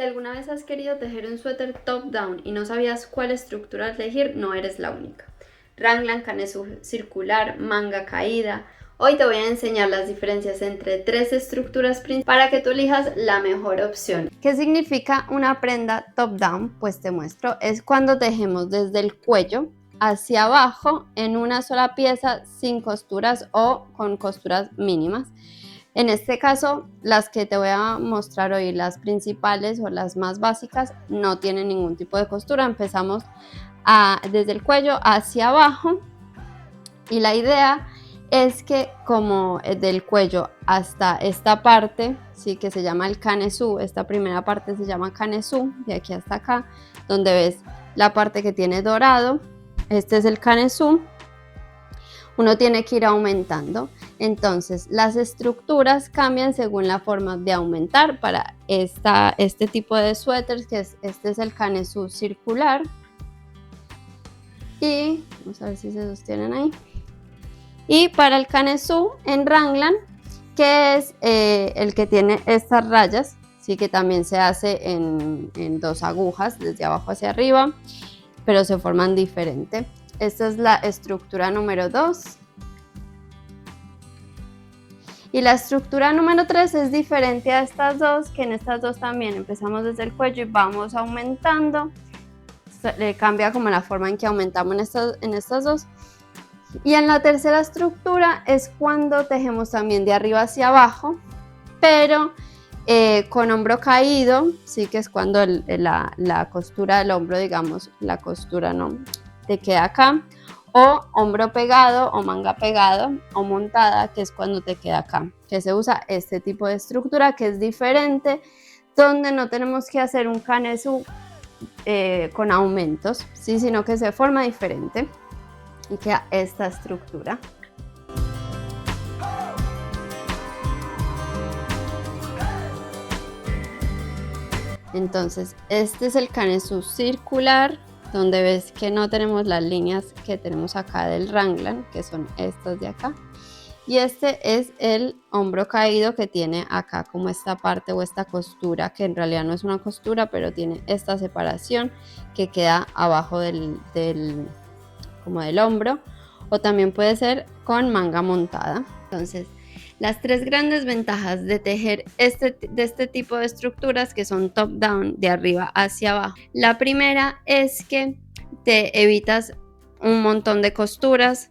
Si alguna vez has querido tejer un suéter top-down y no sabías cuál estructura elegir, no eres la única. Raglan, canesú circular, manga caída. Hoy te voy a enseñar las diferencias entre tres estructuras principales para que tú elijas la mejor opción. ¿Qué significa una prenda top-down? Pues te muestro. Es cuando tejemos desde el cuello hacia abajo en una sola pieza sin costuras o con costuras mínimas. En este caso, las que te voy a mostrar hoy, las principales o las más básicas, no tienen ningún tipo de costura. Empezamos desde el cuello hacia abajo y la idea es que como del cuello hasta esta parte, sí, que se llama el canesú, esta primera parte se llama canesú, de aquí hasta acá, donde ves la parte que tiene dorado, este es el canesú. Uno tiene que ir aumentando. Entonces, las estructuras cambian según la forma de aumentar. Para este tipo de suéteres, este es el canesú circular. Y vamos a ver si se sostienen ahí. Y para el canesú en Raglan, que es el que tiene estas rayas, sí, que también se hace en dos agujas, desde abajo hacia arriba, pero se forman diferente. Esta es la estructura número 2. Y la estructura número 3 es diferente a estas dos, que en estas dos también empezamos desde el cuello y vamos aumentando. Le cambia como la forma en que aumentamos en estas dos. Y en la tercera estructura es cuando tejemos también de arriba hacia abajo, pero con hombro caído, sí, que es cuando la costura del hombro, digamos, la costura no te queda acá, o hombro pegado o manga pegado o montada, que es cuando te queda acá, que se usa este tipo de estructura que es diferente, donde no tenemos que hacer un canesú con aumentos, ¿sí? Sino que se forma diferente y queda esta estructura. Entonces, este es el canesú circular, donde ves que no tenemos las líneas que tenemos acá del Raglan, que son estas de acá. Y este es el hombro caído, que tiene acá como esta parte o esta costura, que en realidad no es una costura, pero tiene esta separación que queda abajo como del hombro. O también puede ser con manga montada. Entonces, las tres grandes ventajas de tejer de este tipo de estructuras, que son top down, de arriba hacia abajo. La primera es que te evitas un montón de costuras.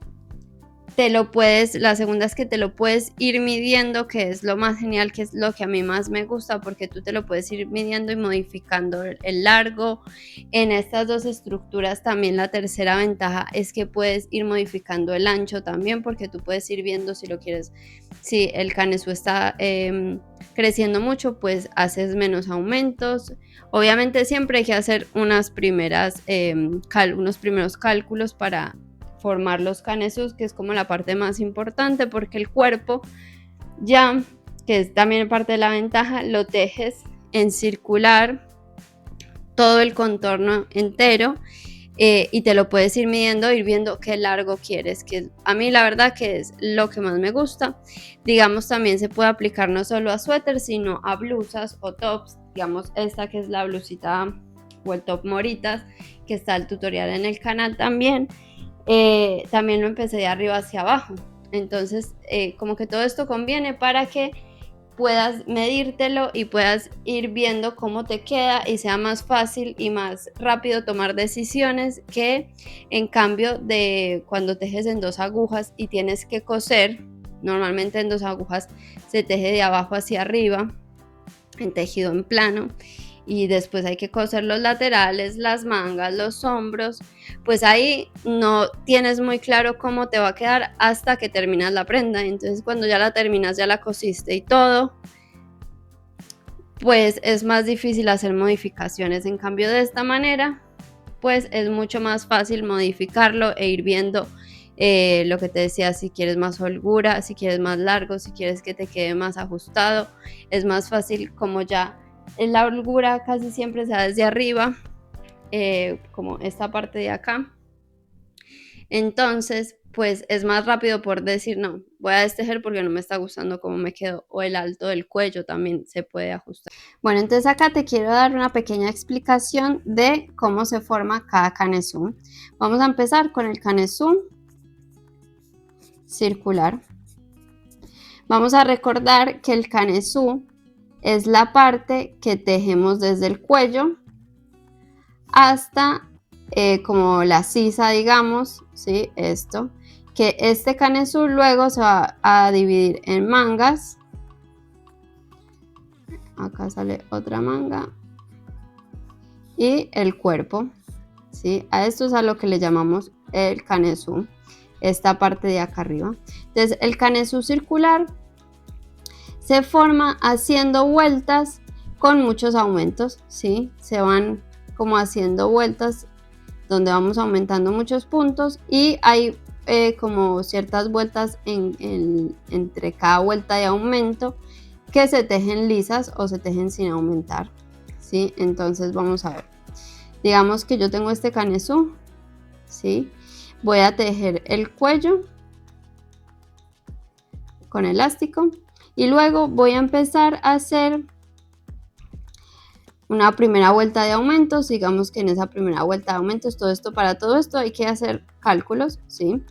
La segunda es que te lo puedes ir midiendo, que es lo más genial, que es lo que a mí más me gusta, porque tú te lo puedes ir midiendo y modificando el largo. En estas dos estructuras también la tercera ventaja es que puedes ir modificando el ancho también, porque tú puedes ir viendo si lo quieres, si el canesú está creciendo mucho, pues haces menos aumentos. Obviamente siempre hay que hacer unos primeros cálculos para formar los canesús, que es como la parte más importante, porque el cuerpo ya, que es también parte de la ventaja, lo tejes en circular, todo el contorno entero, y te lo puedes ir midiendo, ir viendo qué largo quieres, que a mí la verdad que es lo que más me gusta. Digamos, también se puede aplicar no solo a suéteres, sino a blusas o tops. Digamos, esta que es la blusita o el top moritas, que está el tutorial en el canal también. También lo empecé de arriba hacia abajo. Entonces, como que todo esto conviene para que puedas medírtelo y puedas ir viendo cómo te queda y sea más fácil y más rápido tomar decisiones, que en cambio de cuando tejes en dos agujas y tienes que coser. Normalmente en dos agujas se teje de abajo hacia arriba en tejido en plano, y después hay que coser los laterales, las mangas, los hombros. Pues ahí no tienes muy claro cómo te va a quedar hasta que terminas la prenda. Entonces cuando ya la terminas, ya la cosiste y todo, pues es más difícil hacer modificaciones. En cambio, de esta manera, pues es mucho más fácil modificarlo e ir viendo lo que te decía, si quieres más holgura, si quieres más largo, si quieres que te quede más ajustado. Es más fácil, como ya la holgura casi siempre se da desde arriba, como esta parte de acá. Entonces, pues es más rápido por decir, no, voy a destejer porque no me está gustando cómo me quedó, o el alto del cuello también se puede ajustar. Bueno, entonces acá te quiero dar una pequeña explicación de cómo se forma cada canesú. Vamos a empezar con el canesú circular. Vamos a recordar que el canesú es la parte que tejemos desde el cuello hasta como la sisa, digamos, ¿sí? Esto, que este canesú luego se va a dividir en mangas. Acá sale otra manga y el cuerpo, ¿sí? A esto es a lo que le llamamos el canesú, esta parte de acá arriba. Entonces el canesú circular se forma haciendo vueltas con muchos aumentos, ¿sí? Se van como haciendo vueltas donde vamos aumentando muchos puntos y hay como ciertas vueltas entre cada vuelta de aumento que se tejen lisas o se tejen sin aumentar, ¿sí? Entonces vamos a ver. Digamos que yo tengo este canesú, ¿sí? Voy a tejer el cuello con elástico y luego voy a empezar a hacer una primera vuelta de aumentos. Digamos que en esa primera vuelta de aumentos, para todo esto hay que hacer cálculos, ¿sí?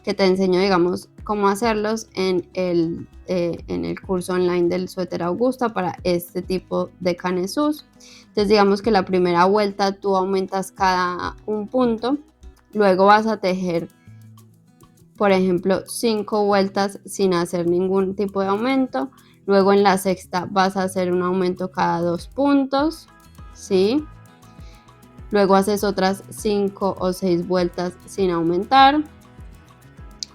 Que te enseño, digamos, cómo hacerlos en el curso online del Suéter Augusta para este tipo de canesús. Entonces digamos que la primera vuelta tú aumentas cada un punto, luego vas a tejer, por ejemplo, 5 vueltas sin hacer ningún tipo de aumento. Luego en la sexta vas a hacer un aumento cada 2 puntos, ¿sí? Luego haces otras 5 o 6 vueltas sin aumentar.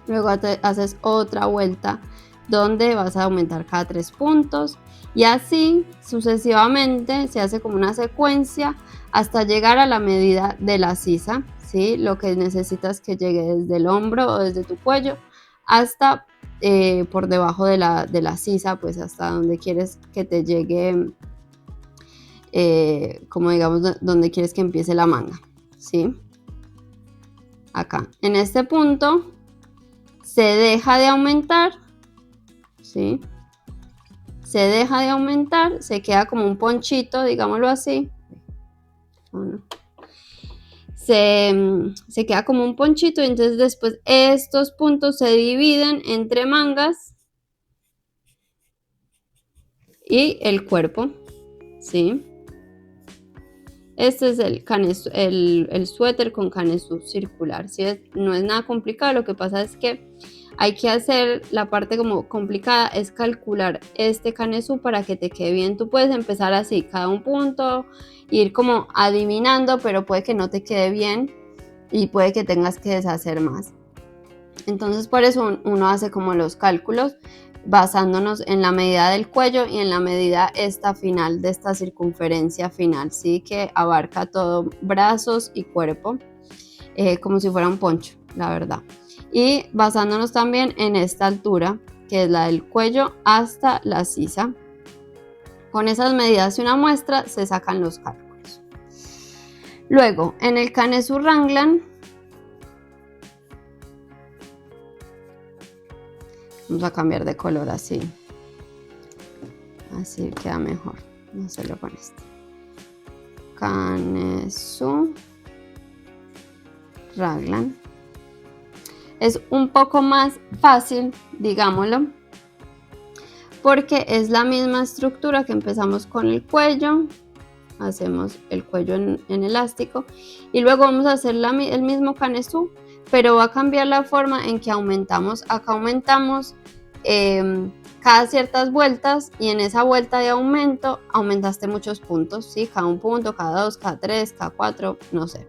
Luego haces otra vuelta donde vas a aumentar cada 3 puntos. Y así sucesivamente se hace como una secuencia hasta llegar a la medida de la sisa, ¿sí? Lo que necesitas que llegue desde el hombro o desde tu cuello hasta por debajo de la sisa, pues hasta donde quieres que te llegue, como digamos, donde quieres que empiece la manga, ¿sí? Acá, en este punto, se deja de aumentar, ¿sí? Se deja de aumentar, se queda como un ponchito, digámoslo así. Bueno, se queda como un ponchito y entonces después estos puntos se dividen entre mangas y el cuerpo, ¿sí? Este es el suéter con canesú circular, ¿sí? No es nada complicado, lo que pasa es que hay que hacer la parte como complicada, es calcular este canesú para que te quede bien. Tú puedes empezar así, cada un punto, ir como adivinando, pero puede que no te quede bien y puede que tengas que deshacer más. Entonces por eso uno hace como los cálculos basándonos en la medida del cuello y en la medida esta final de esta circunferencia final, ¿sí? Que abarca todo, brazos y cuerpo, como si fuera un poncho, la verdad. Y basándonos también en esta altura, que es la del cuello hasta la sisa. Con esas medidas y una muestra se sacan los cálculos. Luego, en el canesú Raglan, vamos a cambiar de color así. Así queda mejor. Vamos a hacerlo con este. Canesú Raglan. Es un poco más fácil, digámoslo, porque es la misma estructura que empezamos con el cuello. Hacemos el cuello en elástico y luego vamos a hacer el mismo canesú, pero va a cambiar la forma en que aumentamos. Acá aumentamos cada ciertas vueltas y en esa vuelta de aumento aumentaste muchos puntos, ¿sí? Cada un punto, cada 2, cada 3, cada 4, no sé.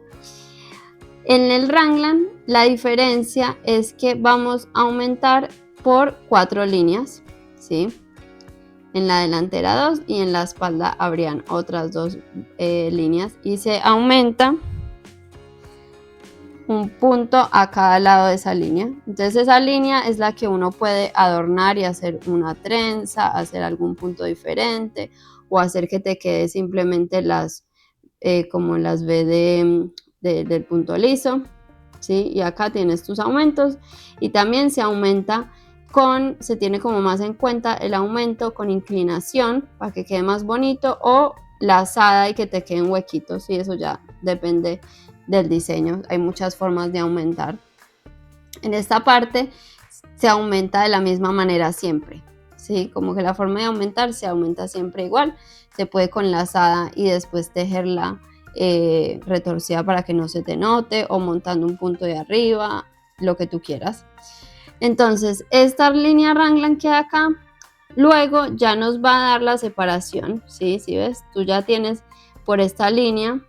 En el Raglan la diferencia es que vamos a aumentar por 4 líneas, ¿sí? En la delantera 2 y en la espalda habrían otras 2 líneas y se aumenta un punto a cada lado de esa línea. Entonces esa línea es la que uno puede adornar y hacer una trenza, hacer algún punto diferente o hacer que te quede simplemente como las V del punto liso, ¿sí? Y acá tienes tus aumentos y también se aumenta se tiene como más en cuenta el aumento con inclinación para que quede más bonito o lazada y que te queden huequitos, y eso ya depende del diseño. Hay muchas formas de aumentar. En esta parte se aumenta de la misma manera siempre, ¿sí? Como que la forma de aumentar se aumenta siempre igual. Se puede con lazada y después tejerla retorcida para que no se te note, o montando un punto de arriba, lo que tú quieras. Entonces, esta línea raglan que hay acá, luego ya nos va a dar la separación, ¿sí? ¿Sí ves? Tú ya tienes por esta línea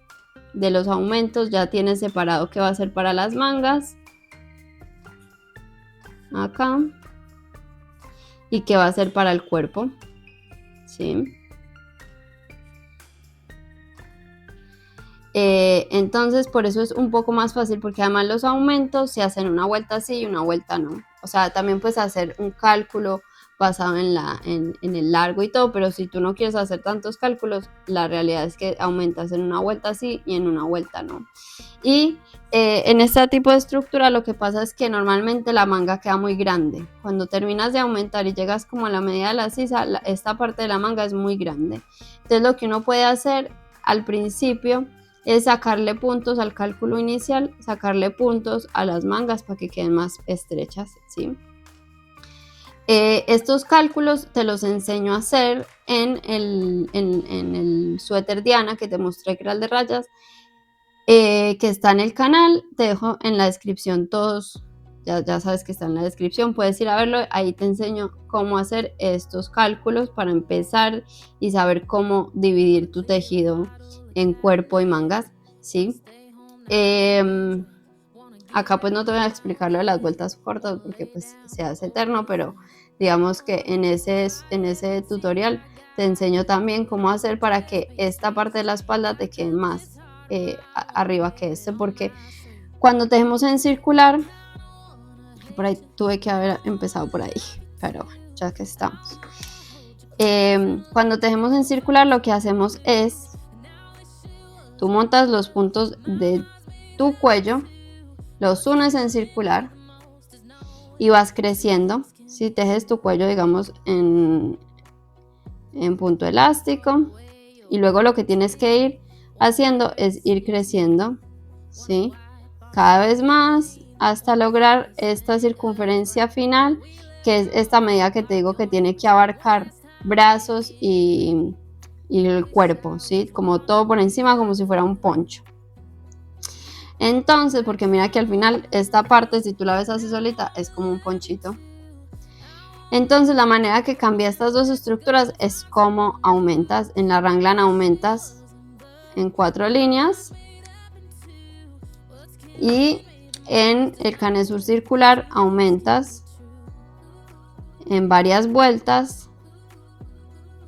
de los aumentos, ya tienes separado qué va a ser para las mangas, acá, y qué va a ser para el cuerpo, ¿sí? Entonces, por eso es un poco más fácil, porque además los aumentos se hacen una vuelta sí y una vuelta no. O sea, también puedes hacer un cálculo basado en el largo y todo, pero si tú no quieres hacer tantos cálculos, la realidad es que aumentas en una vuelta sí y en una vuelta no. Y en este tipo de estructura lo que pasa es que normalmente la manga queda muy grande. Cuando terminas de aumentar y llegas como a la medida de la sisa, esta parte de la manga es muy grande. Entonces lo que uno puede hacer al principio es sacarle puntos al cálculo inicial, sacarle puntos a las mangas para que queden más estrechas, ¿sí? Estos cálculos te los enseño a hacer en el suéter Diana que te mostré, que era el de rayas, que está en el canal. Te dejo en la descripción todos, ya sabes que está en la descripción, puedes ir a verlo, ahí te enseño cómo hacer estos cálculos para empezar y saber cómo dividir tu tejido en cuerpo y mangas, ¿sí? Acá pues no te voy a explicar lo de las vueltas cortas porque pues se hace eterno, pero digamos que en ese tutorial te enseño también cómo hacer para que esta parte de la espalda te quede más arriba que porque cuando tejemos en circular, por ahí tuve que haber empezado por ahí, pero bueno, ya que estamos. Cuando tejemos en circular, lo que hacemos es, tú montas los puntos de tu cuello, los unes en circular y vas creciendo. Si tejes tu cuello, digamos, en punto elástico, y luego lo que tienes que ir haciendo es ir creciendo, ¿sí? Cada vez más hasta lograr esta circunferencia final, que es esta medida que te digo que tiene que abarcar brazos y el cuerpo, ¿sí? Como todo por encima, como si fuera un poncho. Entonces, porque mira que al final esta parte, si tú la ves así solita, es como un ponchito. Entonces la manera que cambia estas dos estructuras es como aumentas. En la raglan aumentas en 4 líneas y en el canesur circular aumentas en varias vueltas,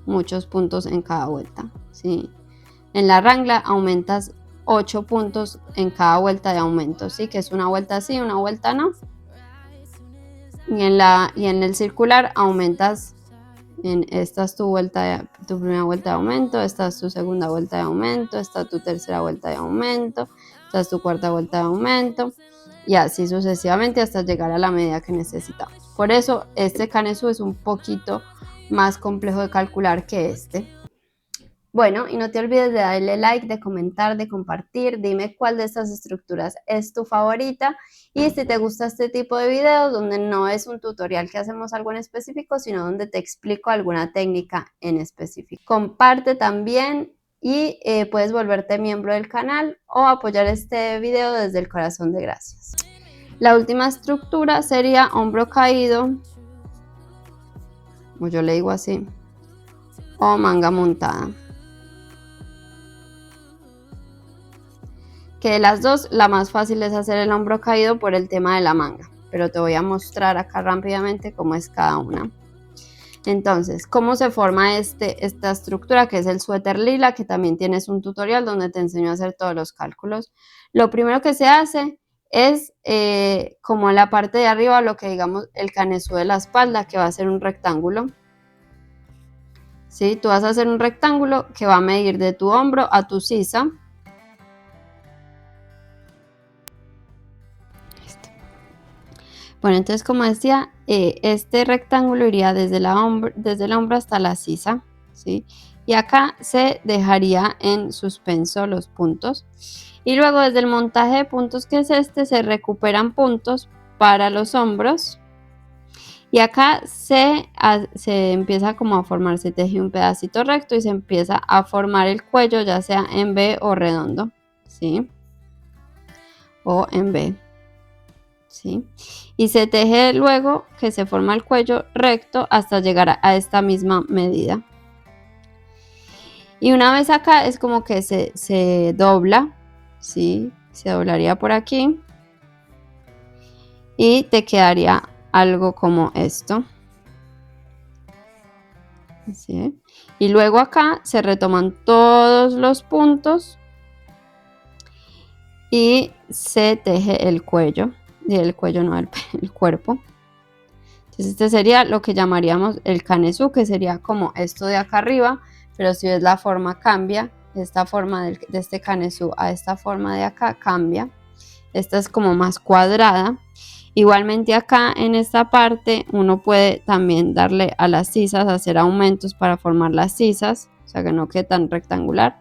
muchos puntos en cada vuelta, ¿sí? En la raglan aumentas 8 puntos en cada vuelta de aumento, ¿sí? Que es una vuelta sí, una vuelta no. Y en el circular aumentas, esta es tu primera vuelta de aumento, esta es tu segunda vuelta de aumento, esta es tu tercera vuelta de aumento, esta es tu cuarta vuelta de aumento, y así sucesivamente hasta llegar a la medida que necesitamos. Por eso este canesú es un poquito más complejo de calcular que este. Bueno, y no te olvides de darle like, de comentar, de compartir. Dime cuál de estas estructuras es tu favorita, y si te gusta este tipo de videos donde no es un tutorial que hacemos algo en específico, sino donde te explico alguna técnica en específico. Comparte también y puedes volverte miembro del canal o apoyar este video desde el corazón de gracias. La última estructura sería hombro caído, o yo le digo así, o manga montada. Que de las dos, la más fácil es hacer el hombro caído por el tema de la manga, pero te voy a mostrar acá rápidamente cómo es cada una. Entonces, ¿cómo se forma esta estructura, que es el suéter lila, que también tienes un tutorial donde te enseño a hacer todos los cálculos? Lo primero que se hace es como en la parte de arriba, lo que digamos el canesú de la espalda, que va a ser un rectángulo. ¿Sí? Tú vas a hacer un rectángulo que va a medir de tu hombro a tu sisa. Bueno, entonces como decía, este rectángulo iría desde el hombro hasta la sisa, ¿sí? Y acá se dejaría en suspenso los puntos. Y luego desde el montaje de puntos, que es este, se recuperan puntos para los hombros. Y acá se empieza como a formar, se teje un pedacito recto y se empieza a formar el cuello, ya sea en V o redondo, ¿sí? O en V, ¿sí? Y se teje luego que se forma el cuello recto hasta llegar a esta misma medida. Y una vez acá es como que se dobla, ¿sí? Se doblaría por aquí y te quedaría algo como esto. ¿Sí? Y luego acá se retoman todos los puntos y se teje el cuello. Y el cuello no, el cuerpo. Entonces este sería lo que llamaríamos el canesú, que sería como esto de acá arriba, pero si ves la forma cambia, esta forma de este canesú a esta forma de acá cambia. Esta es como más cuadrada. Igualmente acá en esta parte uno puede también darle a las sisas, hacer aumentos para formar las sisas, o sea que no quede tan rectangular.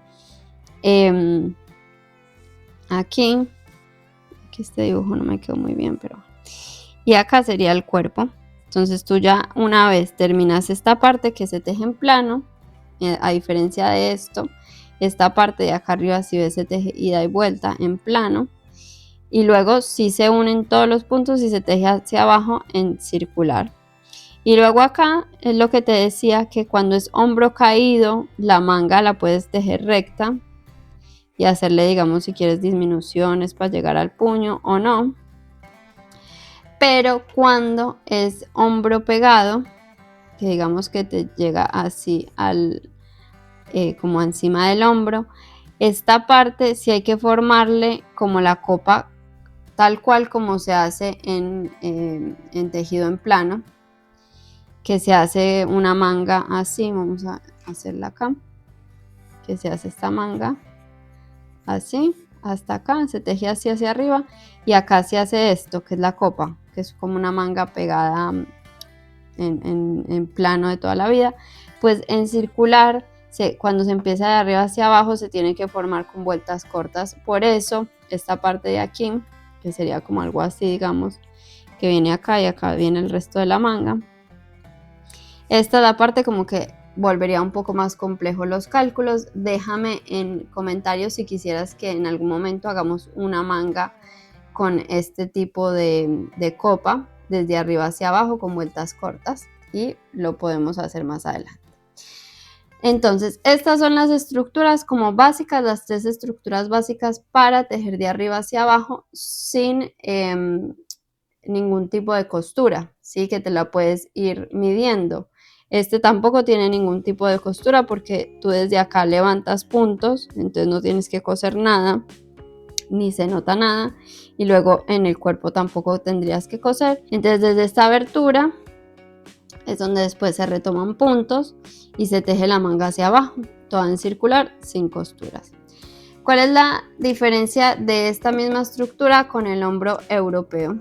Aquí este dibujo no me quedó muy bien, pero... Y acá sería el cuerpo. Entonces tú ya una vez terminas esta parte que se teje en plano, a diferencia de esto, esta parte de acá arriba si ves se teje ida y vuelta en plano. Y luego sí se unen todos los puntos y se teje hacia abajo en circular. Y luego acá es lo que te decía, que cuando es hombro caído, la manga la puedes tejer recta y hacerle, digamos, si quieres disminuciones para llegar al puño o no. Pero cuando es hombro pegado, que digamos que te llega así como encima del hombro, esta parte sí hay que formarle como la copa, tal cual como se hace en tejido en plano, que se hace una manga así. Vamos a hacerla acá, que se hace esta manga así hasta acá, se teje así hacia arriba, y acá se hace esto que es la copa, que es como una manga pegada en plano de toda la vida. Pues en circular, cuando se empieza de arriba hacia abajo, se tiene que formar con vueltas cortas. Por eso esta parte de aquí, que sería como algo así, digamos, que viene acá y acá viene el resto de la manga. Esta es la parte como que volvería un poco más complejo los cálculos. Déjame en comentarios si quisieras que en algún momento hagamos una manga con este tipo de copa, desde arriba hacia abajo con vueltas cortas, y lo podemos hacer más adelante. Entonces, estas son las estructuras como básicas, las 3 estructuras básicas para tejer de arriba hacia abajo sin ningún tipo de costura, ¿sí? Que te la puedes ir midiendo. Este tampoco tiene ningún tipo de costura porque tú desde acá levantas puntos, entonces no tienes que coser nada, ni se nota nada, y luego en el cuerpo tampoco tendrías que coser. Entonces desde esta abertura es donde después se retoman puntos y se teje la manga hacia abajo, toda en circular, sin costuras. ¿Cuál es la diferencia de esta misma estructura con el hombro europeo?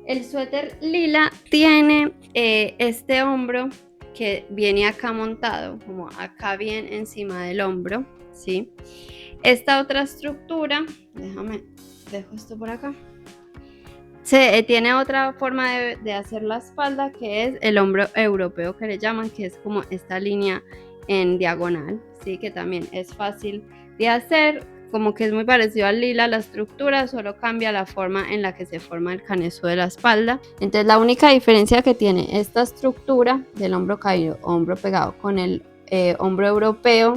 El suéter lila tiene este hombro que viene acá montado, como acá bien encima del hombro, ¿sí? Esta otra estructura, dejo esto por acá. Tiene otra forma de hacer la espalda, que es el hombro europeo, que le llaman, que es como esta línea en diagonal, ¿sí? Que también es fácil de hacer, como que es muy parecido al lila la estructura, solo cambia la forma en la que se forma el canesú de la espalda. Entonces la única diferencia que tiene esta estructura del hombro caído, hombro pegado, con el hombro europeo,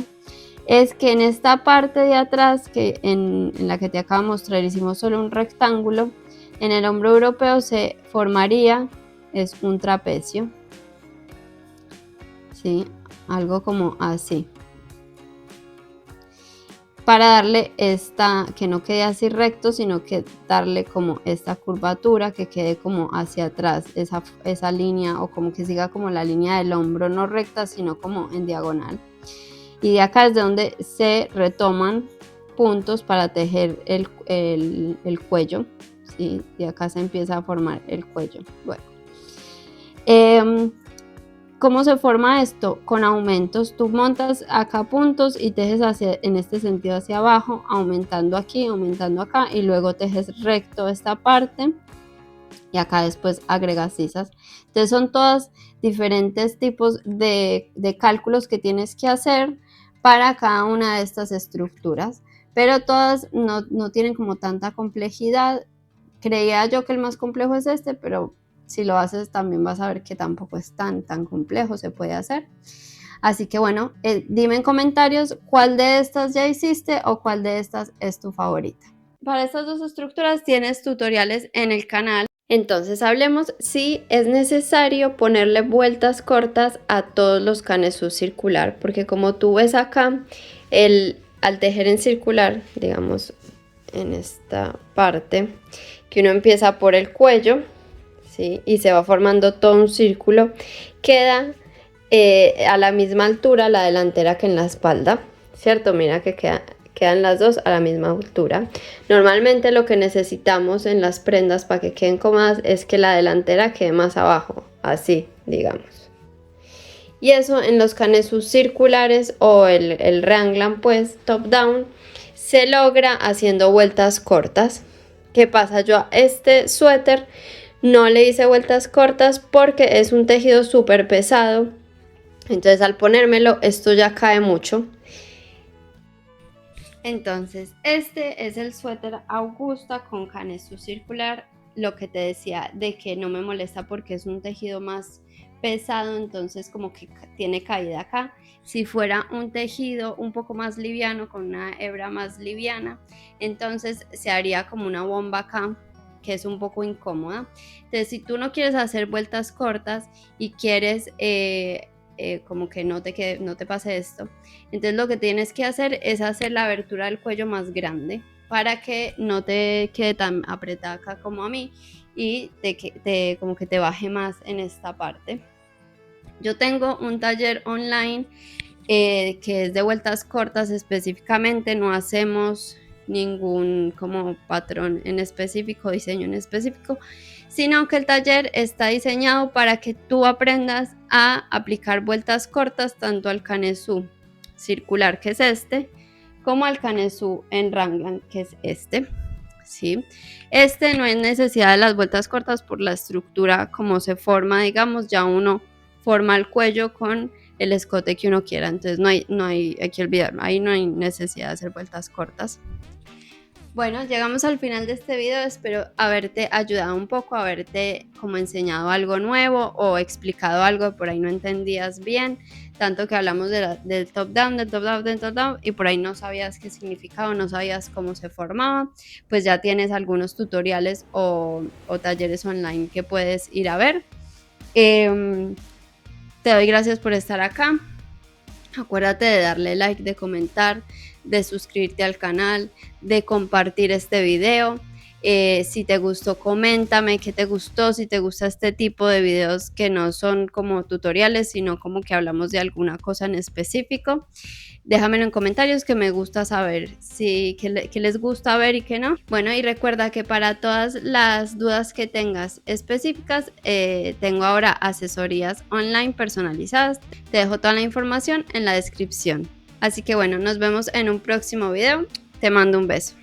es que en esta parte de atrás, que en la que te acabo de mostrar hicimos solo un rectángulo, en el hombro europeo se formaría es un trapecio, ¿sí? Algo como así, para darle que no quede así recto, sino que darle como esta curvatura, que quede como hacia atrás, esa línea, o como que siga como la línea del hombro, no recta, sino como en diagonal. Y de acá es de donde se retoman puntos para tejer el cuello, ¿sí? Y acá se empieza a formar el cuello. Bueno, ¿cómo se forma esto? Con aumentos. Tú montas acá puntos y tejes en este sentido hacia abajo, aumentando aquí, aumentando acá, y luego tejes recto esta parte y acá después agregas sisas. Entonces son todos diferentes tipos de cálculos que tienes que hacer para cada una de estas estructuras, pero todas no tienen como tanta complejidad. Creía yo que el más complejo es este, pero si lo haces también vas a ver que tampoco es tan complejo, se puede hacer. Así que bueno, dime en comentarios cuál de estas ya hiciste o cuál de estas es tu favorita. Para estas dos estructuras tienes tutoriales en el canal. Entonces hablemos si es necesario ponerle vueltas cortas a todos los canesús circular, porque como tú ves acá, al tejer en circular, digamos en esta parte, que uno empieza por el cuello, ¿sí? Y se va formando todo un círculo, queda a la misma altura la delantera que en la espalda, ¿cierto? Mira que quedan las dos a la misma altura. Normalmente lo que necesitamos en las prendas para que queden cómodas es que la delantera quede más abajo, así, digamos. Y eso en los canesús circulares o el raglan, pues top down, se logra haciendo vueltas cortas. ¿Qué pasa? Yo a este suéter no le hice vueltas cortas porque es un tejido súper pesado. Entonces al ponérmelo esto ya cae mucho. Entonces este es el suéter Augusta con canesú circular. Lo que te decía de que no me molesta porque es un tejido más pesado, entonces como que tiene caída acá. Si fuera un tejido un poco más liviano, con una hebra más liviana, entonces se haría como una bomba acá, que es un poco incómoda. Entonces si tú no quieres hacer vueltas cortas y quieres como que no te pase esto, entonces lo que tienes que hacer es hacer la abertura del cuello más grande para que no te quede tan apretada acá como a mí y como que te baje más en esta parte. Yo tengo un taller online que es de vueltas cortas específicamente, no hacemos ningún como patrón en específico, diseño en específico, sino que el taller está diseñado para que tú aprendas a aplicar vueltas cortas tanto al canesú circular, que es este, como al canesú en raglan, que es este, ¿sí? Este no es necesidad de las vueltas cortas por la estructura como se forma, digamos, ya uno forma el cuello con el escote que uno quiera, entonces hay que olvidar, ahí no hay necesidad de hacer vueltas cortas. Bueno, llegamos al final de este video, espero haberte ayudado un poco, haberte como enseñado algo nuevo o explicado algo que por ahí no entendías bien, tanto que hablamos del top down, del top down y por ahí no sabías qué significaba, no sabías cómo se formaba, pues ya tienes algunos tutoriales o talleres online que puedes ir a ver. Te doy gracias por estar acá. Acuérdate de darle like, de comentar, de suscribirte al canal, de compartir este video. Si te gustó, coméntame qué te gustó, si te gusta este tipo de videos que no son como tutoriales, sino como que hablamos de alguna cosa en específico. Déjamelo en comentarios que me gusta saber qué les gusta ver y qué no. Bueno, y recuerda que para todas las dudas que tengas específicas, tengo ahora asesorías online personalizadas. Te dejo toda la información en la descripción. Así que bueno, nos vemos en un próximo video. Te mando un beso.